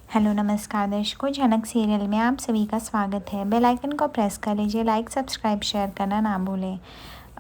Hello नमस्कार दर्शकों, झनक सीरियल में आप सभी का स्वागत है। बेल आइकन को प्रेस कर लीजिए। लाइक सब्सक्राइब शेयर करना ना भूलें।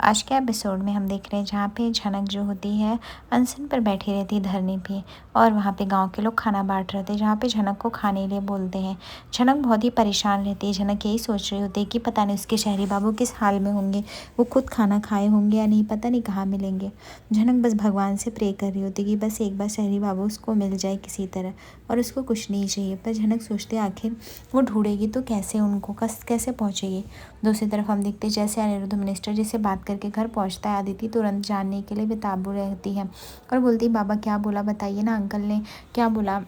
आज के एपिसोड में हम देख रहे हैं जहाँ पे झनक जो होती है अनशन पर बैठी रहती है धरने पे, और वहाँ पे गांव के लोग खाना बांट रहे थे जहाँ पे झनक को खाने लिए बोलते हैं। झनक बहुत ही परेशान रहती है। झनक यही सोच रही होती है कि पता नहीं उसके शहरी बाबू किस हाल में होंगे, वो खुद खाना खाए होंगे या नहीं, पता नहीं कहाँ मिलेंगे। झनक बस भगवान से प्रे कर रही होती कि बस एक बार शहरी बाबू उसको मिल जाए किसी तरह, और उसको कुछ नहीं चाहिए। पर झनक सोचते आखिर वो ढूंढेगी तो कैसे, उनको कैसे पहुँचेगी। दूसरी तरफ हम देखते जैसे अनिरुद्ध मिनिस्टर जी से बात करके घर पहुंचता है, अदिति तुरंत जानने के लिए बेताबू रहती है और बोलती बाबा क्या बोला, बताइए ना, अंकल ने क्या बोला,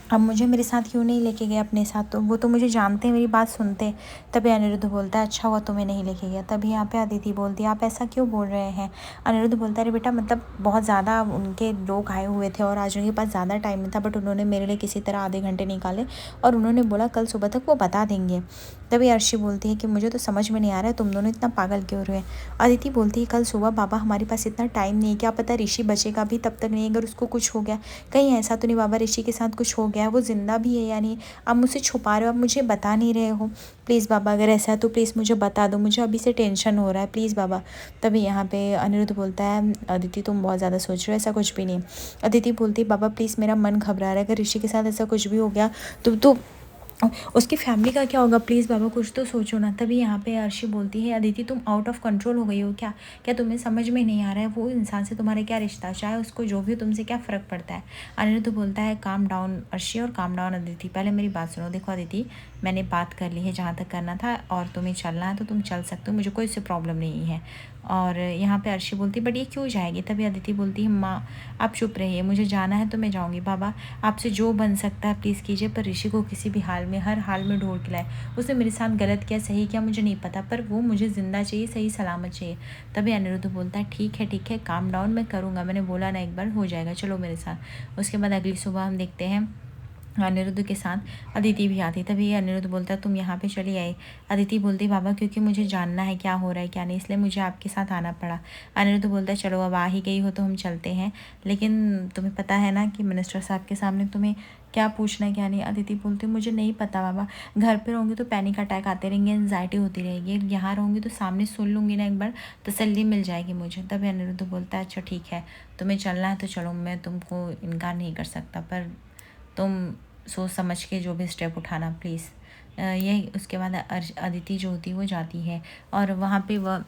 अब मुझे मेरे साथ क्यों नहीं लेके गए अपने साथ, तो वो तो मुझे जानते हैं, मेरी बात सुनते हैं। तभी अनिरुद्ध बोलता है अच्छा हुआ तुम्हें नहीं लेके गया। तभी यहाँ पे अदिति बोलती है आप ऐसा क्यों बोल रहे हैं। अनिरुद्ध बोलता है अरे बेटा, मतलब बहुत ज़्यादा उनके लोग आए हुए थे और आज उनके पास ज़्यादा टाइम नहीं था, बट उन्होंने मेरे लिए किसी तरह आधे घंटे निकाले और उन्होंने बोला कल सुबह तक वो बता देंगे। तभी अर्शी बोलती है कि मुझे तो समझ में नहीं आ रहा है तुम दोनों इतना पागल क्यों रहे। अदिति बोलती है कल सुबह बाबा हमारे पास इतना टाइम नहीं है, क्या पता ऋषि बचेगा भी तब तक नहीं, अगर उसको कुछ हो गया, कहीं ऐसा तो नहीं बाबा ऋषि के साथ कुछ हो गया है, वो जिंदा भी है या नहीं, आप मुझसे छुपा रहे हो, आप मुझे बता नहीं रहे हो। प्लीज़ बाबा अगर ऐसा है तो प्लीज़ मुझे बता दो, मुझे अभी से टेंशन हो रहा है, प्लीज़ बाबा। तभी यहाँ पे अनिरुद्ध बोलता है अदिति तुम बहुत ज़्यादा सोच रहे हो, ऐसा कुछ भी नहीं। अदिति बोलती बाबा प्लीज़ मेरा मन घबरा रहा है, अगर ऋषि के साथ ऐसा कुछ भी हो गया तो उसकी फैमिली का क्या होगा, प्लीज़ बाबा कुछ तो सोचो ना। तभी यहाँ पे अर्शी बोलती है अदिति तुम आउट ऑफ कंट्रोल हो गई हो क्या, क्या तुम्हें समझ में नहीं आ रहा है वो इंसान से तुम्हारा क्या रिश्ता, चाहे उसको जो भी हो तुमसे क्या फ़र्क पड़ता है। अनिरुद्ध तो बोलता है काम डाउन अर्शी और काम डाउन अदिति, पहले मेरी बात सुनो। देखो अदिति, मैंने बात कर ली है जहाँ तक करना था, और तुम्हें चलना है तो तुम चल सकते हो, मुझे कोई इससे प्रॉब्लम नहीं है। और यहाँ पे अर्शी बोलती बट ये क्यों जाएगी। तभी अदिति बोलती है माँ आप चुप रहिए, मुझे जाना है तो मैं जाऊँगी। बाबा आपसे जो बन सकता है प्लीज़ कीजिए, पर ऋषि को किसी भी हाल में, हर हाल में ढूंढ के लाए। उसने मेरे साथ गलत किया सही किया मुझे नहीं पता, पर वो मुझे ज़िंदा चाहिए, सही सलामत चाहिए। तभी अनिरुद्ध बोलता है ठीक है काम डाउन, मैं करूँगा, मैंने बोला ना एक बार, हो जाएगा, चलो मेरे साथ। उसके बाद अगली सुबह हम देखते हैं अनिरुद्ध के साथ अदिति भी आती। तभी अनिरुद्ध बोलता है तुम यहाँ पे चली आई। अदिति बोलती बाबा क्योंकि मुझे जानना है क्या हो रहा है क्या नहीं, इसलिए मुझे आपके साथ आना पड़ा। अनिरुद्ध बोलता है चलो अब आ ही गई हो तो हम चलते हैं, लेकिन तुम्हें पता है ना कि मिनिस्टर साहब के सामने तुम्हें क्या पूछना है क्या नहीं। अदिति बोलती मुझे नहीं पता बाबा, घर पे रहूँगी तो पैनिक अटैक आते रहेंगे, एनजाइटी होती रहेगी, यहाँ रहूँगी तो सामने सुन लूँगी ना एक बार, तसल्ली मिल जाएगी मुझे। तभी अनिरुद्ध बोलता है अच्छा ठीक है, तुम्हें चलना है तो चलो, मैं तुमको इनकार नहीं कर सकता, पर तुम सोच समझ के जो भी स्टेप उठाना प्लीज़। यही उसके बाद अदिति जो होती है वो जाती है, और वहाँ पे वह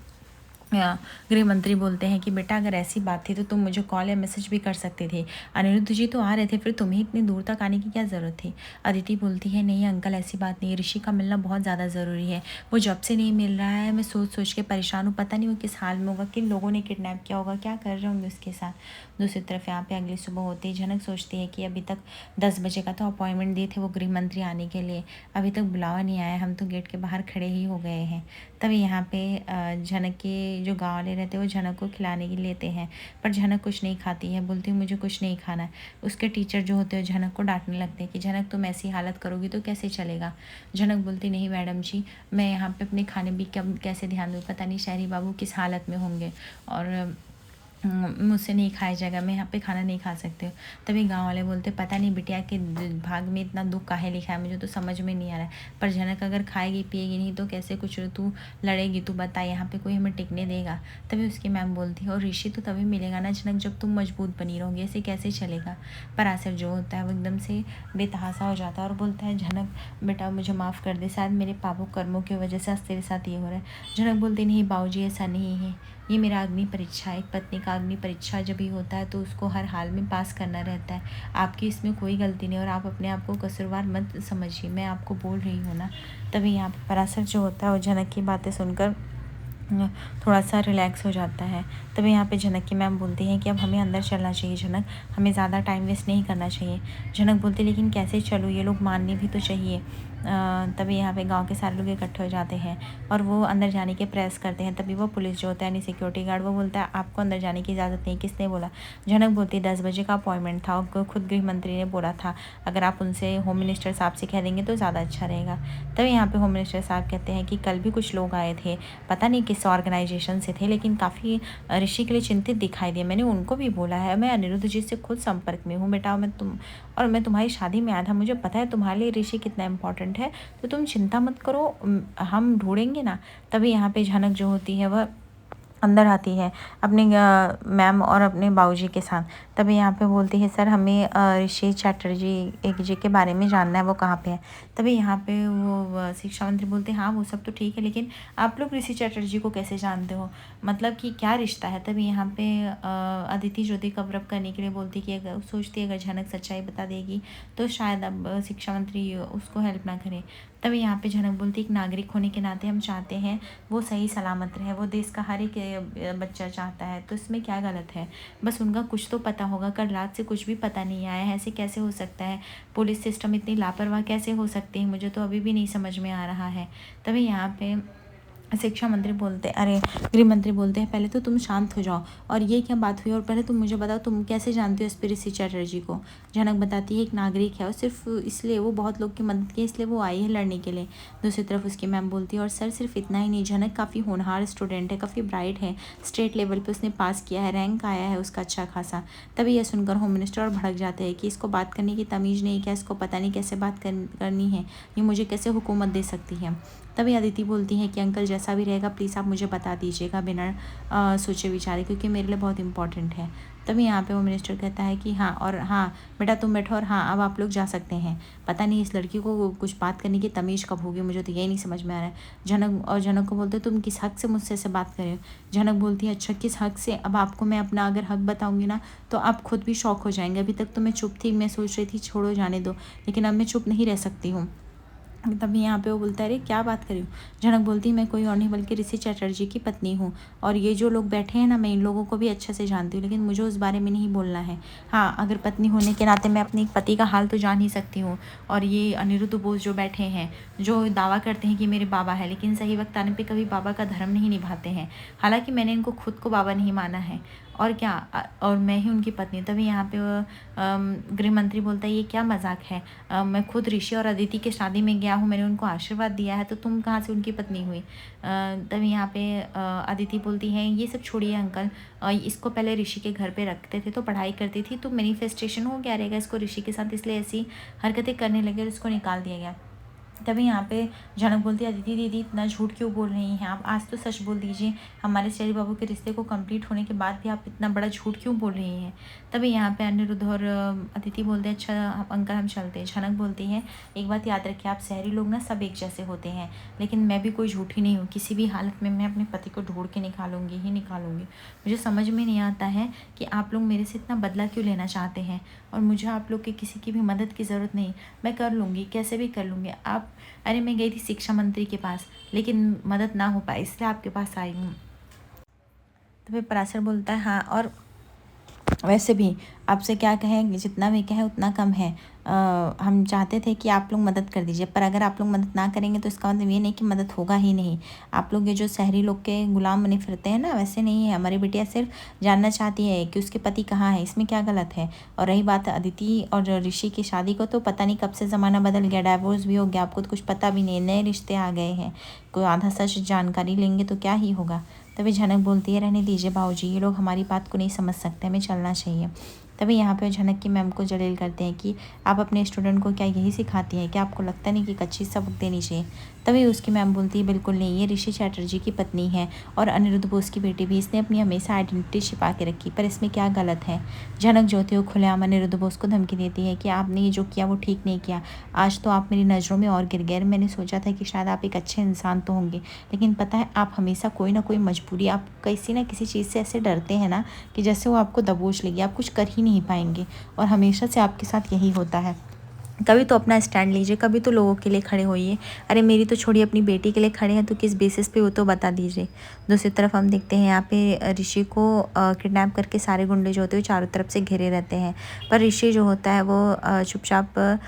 गृह मंत्री बोलते हैं कि बेटा अगर ऐसी बात थी तो तुम मुझे कॉल या मैसेज भी कर सकते थे, अनिरुद्ध जी तो आ रहे थे, फिर तुम्हें इतनी दूर तक आने की क्या ज़रूरत थी। अदिति बोलती है नहीं अंकल ऐसी बात नहीं, ऋषि का मिलना बहुत ज़्यादा ज़रूरी है, वो जब से नहीं मिल रहा है मैं सोच सोच के परेशान हूँ, पता नहीं वो किस हाल में होगा, किन लोगों ने किडनैप किया होगा, क्या कर रहे होंगे उसके साथ। दूसरी तरफ यहाँ पे अगली सुबह होती है, झनक सोचती है कि अभी तक 10 बजे का तो अपॉइंटमेंट दिए थे वो गृह मंत्री आने के लिए, अभी तक बुलावा नहीं आया, हम तो गेट के बाहर खड़े ही हो गए हैं। तभी यहाँ पे झनक के जो गाँव वाले रहते हैं वो झनक को खिलाने के लेते हैं, पर झनक कुछ नहीं खाती है, बोलती है मुझे कुछ नहीं खाना है। उसके टीचर जो होते हैं झनक को डांटने लगते हैं कि झनक तुम ऐसी हालत करोगी तो कैसे चलेगा। झनक बोलती नहीं मैडम जी, मैं यहाँ पे अपने खाने भी कैसे ध्यान दूँ, पता नहीं शहरी बाबू किस हालत में होंगे, और मुझसे नहीं खाया जाएगा, मैं यहाँ पे खाना नहीं खा सकती हूँ। तभी गांव वाले बोलते पता नहीं बिटिया के भाग में इतना दुख काहे लिखा है, मुझे तो समझ में नहीं आ रहा है, पर झनक अगर खाएगी पिएगी नहीं तो कैसे कुछ तू लड़ेगी, तू बता, यहाँ पे कोई हमें टिकने देगा। तभी उसकी मैम बोलती है और ऋषि तो तभी मिलेगा ना झनक जब तुम मजबूत बनी रहोगी, ऐसे कैसे चलेगा। पर आसिफ जो होता है वो एकदम से बेतहासा हो जाता है और बोलता है झनक बेटा मुझे माफ़ कर दे, शायद मेरे पापों कर्मों की वजह से आज तेरे साथ ये हो रहा है। झनक बोलती नहीं बाबूजी ऐसा नहीं है, ये मेरा अग्नि परीक्षा है, एक पत्नी का अग्नि परीक्षा जब भी होता है तो उसको हर हाल में पास करना रहता है, आपकी इसमें कोई गलती नहीं, और आप अपने आप को कसूरवार मत समझिए, मैं आपको बोल रही हूँ ना। तभी यहाँ पर पराशर जो होता है वो झनक की बातें सुनकर थोड़ा सा रिलैक्स हो जाता है। तभी यहाँ पे झनक की मैम बोलती हैं कि अब हमें अंदर चलना चाहिए झनक, हमें ज़्यादा टाइम वेस्ट नहीं करना चाहिए। झनक बोलती लेकिन कैसे चलूँ, ये लोग मानने भी तो चाहिए। तभी यहाँ पे गांव के सारे लोग इकट्ठे हो जाते हैं और वो अंदर जाने के प्रेस करते हैं। तभी वो पुलिस जो होता है यानी सिक्योरिटी गार्ड वो बोलता है आपको अंदर जाने की इजाज़त नहीं, किसने बोला। झनक बोलती 10 बजे का अपॉइंटमेंट था और खुद गृह मंत्री ने बोला था, अगर आप उनसे होम मिनिस्टर साहब से कह देंगे तो ज़्यादा अच्छा रहेगा। तभी यहाँ पे होम मिनिस्टर साहब कहते हैं कि कल भी कुछ लोग आए थे, पता नहीं किस ऑर्गेनाइजेशन से थे, लेकिन काफ़ी ऋषि के लिए चिंतित दिखाई दिए। मैंने उनको भी बोला है, मैं अनिरुद्ध जी से खुद संपर्क में हूँ बेटा, मैं तुम्हारी शादी में आया था, मुझे पता है तुम्हारे लिए ऋषि कितना इम्पोर्टेंट है, तो तुम चिंता मत करो, हम ढूंढेंगे ना। तभी यहाँ पे झनक जो होती है वह अंदर आती है अपने मैम और अपने बाबूजी के साथ। तभी यहाँ पे बोलती है, सर हमें ऋषि चैटर्जी एक जी के बारे में जानना है, वो कहाँ पे है। तभी यहाँ पे वो शिक्षा मंत्री बोलते हैं, हाँ वो सब तो ठीक है, लेकिन आप लोग ऋषि चैटर्जी को कैसे जानते हो, मतलब कि क्या रिश्ता है। तभी यहाँ पे अदिति ज्योति कवर अप करने के लिए बोलती कि अगर सोचती है अगर झनक सच्चाई बता देगी तो शायद अब शिक्षा मंत्री उसको हेल्प ना करे। तभी यहाँ पे झनक बोलती, एक नागरिक होने के नाते हम चाहते हैं वो सही सलामत रहे, वो देश का हर एक बच्चा चाहता है, तो इसमें क्या गलत है। बस उनका कुछ तो पता होगा, कल रात से कुछ भी पता नहीं आया है, ऐसे कैसे हो सकता है, पुलिस सिस्टम इतनी लापरवाह कैसे हो सकती है, मुझे तो अभी भी नहीं समझ में आ रहा है। तभी यहाँ पे शिक्षा मंत्री बोलते, अरे गृह मंत्री बोलते हैं, पहले तो तुम शांत हो जाओ और ये क्या बात हुई, और पहले तुम मुझे बताओ तुम कैसे जानते हो एसपी ऋषि चैटर्जी को। झनक बताती है, एक नागरिक है और सिर्फ इसलिए वो बहुत लोग की मदद की, इसलिए वो आई है लड़ने के लिए। दूसरी तरफ उसकी मैम बोलती है, और सर सिर्फ इतना ही नहीं, झनक काफ़ी होनहार स्टूडेंट है, काफ़ी ब्राइट है, स्टेट लेवल पर उसने पास किया है, रैंक आया है उसका अच्छा खासा। तभी यह सुनकर होम मिनिस्टर और भड़क जाते हैं कि इसको बात करने की तमीज़ नहीं, क्या इसको पता नहीं कैसे बात करनी है, ये मुझे कैसे हुकूमत दे सकती है। तभी अदिति बोलती है कि अंकल जैसा भी रहेगा प्लीज़ आप मुझे बता दीजिएगा बिना सोचे विचारे, क्योंकि मेरे लिए बहुत इंपॉर्टेंट है। तभी यहाँ पे वो मिनिस्टर कहता है कि हाँ, और हाँ बेटा तुम बैठो, और हाँ अब आप लोग जा सकते हैं। पता नहीं इस लड़की को कुछ बात करने की तमीज़ कब होगी, मुझे तो यही नहीं समझ में आ रहा है। झनक को बोलते तुम किस हक से मुझसे ऐसे बात कर रहे हो। झनक बोलती है, अच्छा किस हक से, अब आपको मैं अपना अगर हक बताऊँगी ना तो आप खुद भी शौक हो जाएंगे। अभी तक तो मैं चुप थी, मैं सोच रही थी छोड़ो जाने दो, लेकिन अब मैं चुप नहीं रह सकती हूँ। तभी यहाँ पे वो बोलता है, अरे क्या बात कर रही हूँ। झनक बोलती है, मैं कोई और नहीं बल्कि ऋषि चैटर्जी की पत्नी हूँ, और ये जो लोग बैठे हैं ना, मैं इन लोगों को भी अच्छे से जानती हूँ, लेकिन मुझे उस बारे में नहीं बोलना है। हाँ अगर पत्नी होने के नाते मैं अपने पति का हाल तो जान ही सकती हूँ। और ये अनिरुद्ध बोस जो बैठे हैं, जो दावा करते हैं कि मेरे बाबा है, लेकिन सही वक्त आने पर कभी बाबा का धर्म नहीं निभाते हैं। हालाँकि मैंने इनको खुद को बाबा नहीं माना है, और क्या, और मैं ही उनकी पत्नी। तभी यहाँ पे गृह मंत्री बोलता है, ये क्या मजाक है, मैं खुद ऋषि और अदिति के शादी में गया हूँ, मैंने उनको आशीर्वाद दिया है, तो तुम कहाँ से उनकी पत्नी हुई। तभी यहाँ पे अदिति बोलती है, ये सब छोड़िए अंकल, इसको पहले ऋषि के घर पे रखते थे तो पढ़ाई करती थी, तो मैनिफेस्टेशन हो गया रहेगा इसको ऋषि के साथ, इसलिए ऐसी हरकतें करने लगे और इसको निकाल दिया गया। तभी यहाँ पे झनक बोलती है, अदिति दीदी इतना झूठ क्यों बोल रही हैं आप, आज तो सच बोल दीजिए, हमारे चेरी बाबू के रिश्ते को कंप्लीट होने के बाद भी आप इतना बड़ा झूठ क्यों बोल रही हैं। तभी यहाँ पे अनिरुद्ध और अदिति बोलते हैं, अच्छा अंकल हम चलते हैं। झनक बोलती है, एक बात याद रखिए, आप शहरी लोग ना सब एक जैसे होते हैं, लेकिन मैं भी कोई झूठी नहीं हूँ, किसी भी हालत में मैं अपने पति को ढूंढ के निकालूंगी ही निकालूंगी। मुझे समझ में नहीं आता है कि आप लोग मेरे से इतना बदला क्यों लेना चाहते हैं, और मुझे आप लोग के किसी की भी मदद की ज़रूरत नहीं, मैं कर लूँगी, कैसे भी कर लूँगी। आप, अरे मैं गई थी शिक्षा मंत्री के पास, लेकिन मदद ना हो पाई, इसलिए आपके पास आई हूँ। तो फिर पराशर बोलता है, हाँ और वैसे भी आपसे क्या कहें, जितना भी कहें उतना कम है। हम चाहते थे कि आप लोग मदद कर दीजिए, पर अगर आप लोग मदद ना करेंगे तो इसका मतलब ये नहीं कि मदद होगा ही नहीं। आप लोग ये जो शहरी लोग के गुलाम बने फिरते हैं ना, वैसे नहीं है। हमारी बिटिया सिर्फ जानना चाहती है कि उसके पति कहाँ है, इसमें क्या गलत है। और रही बात अदिति और ऋषि की शादी को, तो पता नहीं कब से ज़माना बदल गया, डाइवोर्स भी हो गया, आपको तो कुछ पता भी नहीं, नए रिश्ते आ गए हैं, कोई आधा सच जानकारी लेंगे तो क्या ही होगा। तभी झनक बोलती है, रहने दीजिए बाबूजी, ये लोग हमारी बात को नहीं समझ सकते, हमें चलना चाहिए। तभी यहाँ पे झनक की मैम को जलील करते हैं कि आप अपने स्टूडेंट को क्या यही सिखाती हैं, क्या आपको लगता नहीं कि एक अच्छी सबक देनी चाहिए। तभी उसकी मैम बोलती है, बिल्कुल नहीं, ये ऋषि चैटर्जी की पत्नी है और अनिरुद्ध बोस की बेटी भी, इसने अपनी हमेशा आइडेंटिटी छिपा के रखी, पर इसमें क्या गलत है। झनक जो थी वो खुलेआम अनिरुद्ध बोस को धमकी देती है कि आपने ये जो किया वो ठीक नहीं किया, आज तो आप मेरी नज़रों में और गिर गए। मैंने सोचा था कि शायद आप एक अच्छे इंसान तो होंगे, लेकिन पता है आप हमेशा कोई ना कोई मजबूरी, आप किसी ना किसी चीज़ से ऐसे डरते हैं ना कि जैसे वो आपको दबोच लेगी, आप कुछ कर ही नहीं पाएंगे, और हमेशा से आपके साथ यही होता है। कभी तो अपना स्टैंड लीजिए, कभी तो लोगों के लिए खड़े होइए। अरे मेरी तो छोड़िए, अपनी बेटी के लिए खड़े हैं तो किस बेसिस पे वो तो बता दीजिए। दूसरी तरफ हम देखते हैं यहाँ पे ऋषि को किडनैप करके सारे गुंडे जो होते हैं चारों तरफ से घिरे रहते हैं, पर ऋषि जो होता है वो चुपचाप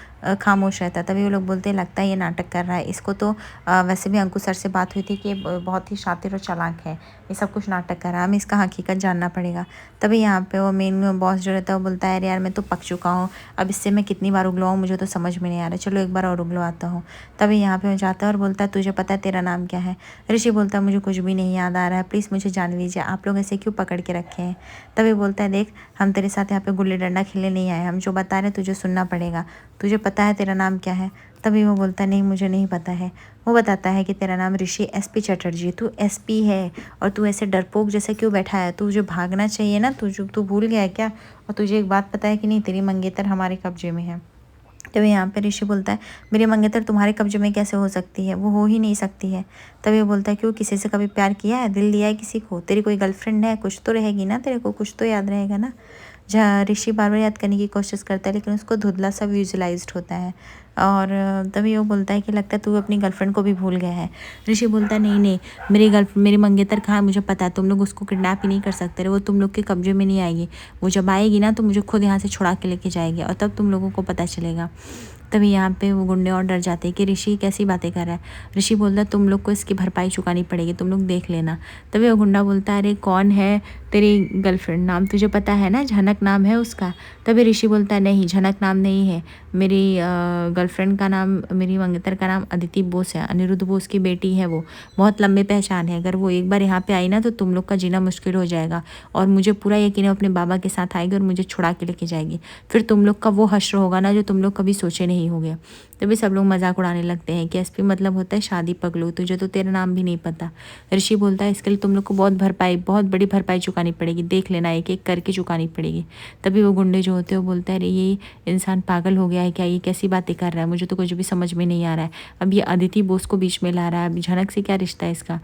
खामोश रहता है। तभी वो लोग बोलते हैं, लगता है ये नाटक कर रहा है, इसको तो वैसे भी अंकुश सर से बात हुई थी कि बहुत ही शातिर और चालाक है, ये सब कुछ नाटक कर रहा है, हमें इसका हकीकत जानना पड़ेगा। तभी यहाँ पे वो मेन बॉस जो रहता है वो बोलता है, अरे यार मैं तो पक चुका हूँ, अब इससे मैं कितनी बार उगलवाऊँ, मुझे तो तो समझ में नहीं आ रहा, चलो एक बार और उगलवाता हूँ। तभी यहाँ पे वो जाता है और बोलता है तुझे पता है तेरा नाम क्या है? ऋषि बोलता है मुझे कुछ भी नहीं याद आ रहा है, प्लीज़ मुझे जाने दीजिए, आप लोग ऐसे क्यों पकड़ के रखे हैं? तभी बोलता है देख हम तेरे साथ यहाँ पे गुल्ली डंडा खेलने नहीं आए, हम जो बता रहे हैं तुझे सुनना पड़ेगा, तुझे पता है तेरा नाम क्या है? तभी वो बोलता है नहीं मुझे नहीं पता है। वो बताता है कि तेरा नाम ऋषि एसपी चटर्जी, तू एसपी है और तू ऐसे डरपोक जैसे क्यों बैठा है? तुझे भागना चाहिए ना, तू भूल गया है क्या? और तुझे एक बात पता है कि नहीं, तेरी मंगेतर हमारे कब्जे में है। तभी यहाँ पे ऋषि बोलता है मेरी मंगेतर तुम्हारे कब्जे में कैसे हो सकती है, वो हो ही नहीं सकती है। तभी वो बोलता है क्यों, किसी से कभी प्यार किया है, दिल दिया है किसी को? तेरी कोई गर्लफ्रेंड है, कुछ तो रहेगी ना, तेरे को कुछ तो याद रहेगा ना। जहाँ ऋषि बार बार याद करने की कोशिश करता है लेकिन उसको धुंधला सा विजुअलाइज्ड होता है। और तभी वो बोलता है कि लगता है तू अपनी गर्लफ्रेंड को भी भूल गया है। ऋषि बोलता है नहीं नहीं, मेरी मंगेतर कहाँ है मुझे पता है, तुम लोग उसको किडनैप ही नहीं कर सकते, वो तुम लोग के कब्जे में नहीं आएगी। वो जब आएगी ना तो मुझे खुद यहाँ से छुड़ा के लेके जाएगी और तब तुम लोगों को पता चलेगा। तभी यहाँ पे वो गुंडे और डर जाते हैं कि ऋषि कैसी बातें कर रहा है। ऋषि बोलता है तुम लोग को इसकी भरपाई चुकानी पड़ेगी, तुम लोग देख लेना। तभी वो गुंडा बोलता है अरे कौन है तेरी गर्लफ्रेंड, नाम तुझे पता है ना, झनक नाम है उसका। तभी ऋषि बोलता है नहीं झनक नाम नहीं है, मेरी गर्लफ्रेंड का नाम, मेरी मंगेतर का नाम अदिति बोस है, अनिरुद्ध बोस की बेटी है, वो बहुत लंबे पहचान है, अगर वो एक बार यहाँ पे आई ना तो तुम लोग का जीना मुश्किल हो जाएगा और मुझे पूरा यकीन है अपने बाबा के साथ आएगी और मुझे छुड़ा के लेके जाएगी, फिर तुम लोग का वो हश्र होगा ना जो तुम लोग कभी सोचे नहीं होगे। तभी सब लोग मजाक उड़ाने लगते हैं कि एसपी मतलब होता है शादी पगलू, तुझे तो तेरा नाम भी नहीं पता। ऋषि बोलता है इसके लिए तुम लोग को बहुत बड़ी भरपाई चुकानी पड़ेगी, देख लेना एक एक करके चुकानी पड़ेगी। तभी वो गुंडे जो होते हैं वो बोलते हैं अरे ये इंसान पागल हो गया है क्या, ये कैसी बातें कर रहा है, मुझे तो कुछ भी समझ में नहीं आ रहा है, अब ये अदिति बोस को बीच में ला रहा है, अब झनक से क्या रिश्ता है इसका।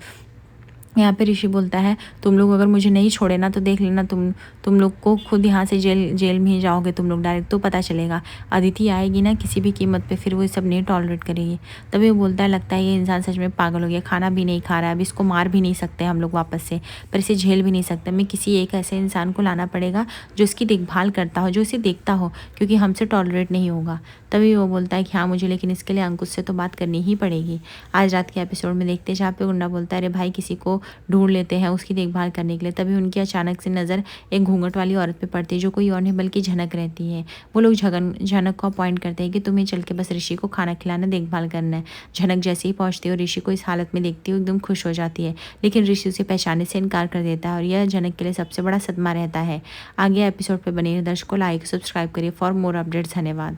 यहाँ पे ऋषि बोलता है तुम लोग अगर मुझे नहीं छोड़े ना तो देख लेना, तुम लोग को खुद यहाँ से जेल में ही जाओगे तुम लोग डायरेक्ट, तो पता चलेगा। अदिति आएगी ना किसी भी कीमत पे, फिर वो सब नहीं टॉलरेट करेगी। तभी वो बोलता है लगता है ये इंसान सच में पागल हो गया, खाना भी नहीं खा रहा है, अब इसको मार भी नहीं सकते हम लोग वापस से, पर इसे झेल भी नहीं सकते, मैं किसी एक ऐसे इंसान को लाना पड़ेगा जो इसकी देखभाल करता हो, जो इसे देखता हो, क्योंकि हमसे टॉलरेट नहीं होगा। तभी वो बोलता है कि हाँ मुझे लेकिन इसके लिए अंकुश से तो बात करनी ही पड़ेगी। आज रात के एपिसोड में देखते हैं जहाँ पे गुंडा बोलता है अरे भाई किसी को ढूंढ लेते हैं उसकी देखभाल करने के लिए। तभी उनकी अचानक से नज़र एक घूंघट वाली औरत पे पड़ती है जो कोई और नहीं बल्कि झनक रहती है। वो लोग झनक को अपॉइंट करते हैं कि तुम्हें चल के बस ऋषि को खाना खिलाना, देखभाल करना है। झनक जैसे ही पहुँचती है और ऋषि को इस हालत में देखती है एकदम खुश हो जाती है, लेकिन ऋषि उसे पहचानने से इनकार कर देता है और यह झनक के लिए सबसे बड़ा सदमा रहता है। आगे एपिसोड पर बने दर्शकों लाइक सब्सक्राइब करिए फॉर मोर अपडेट्स। धन्यवाद।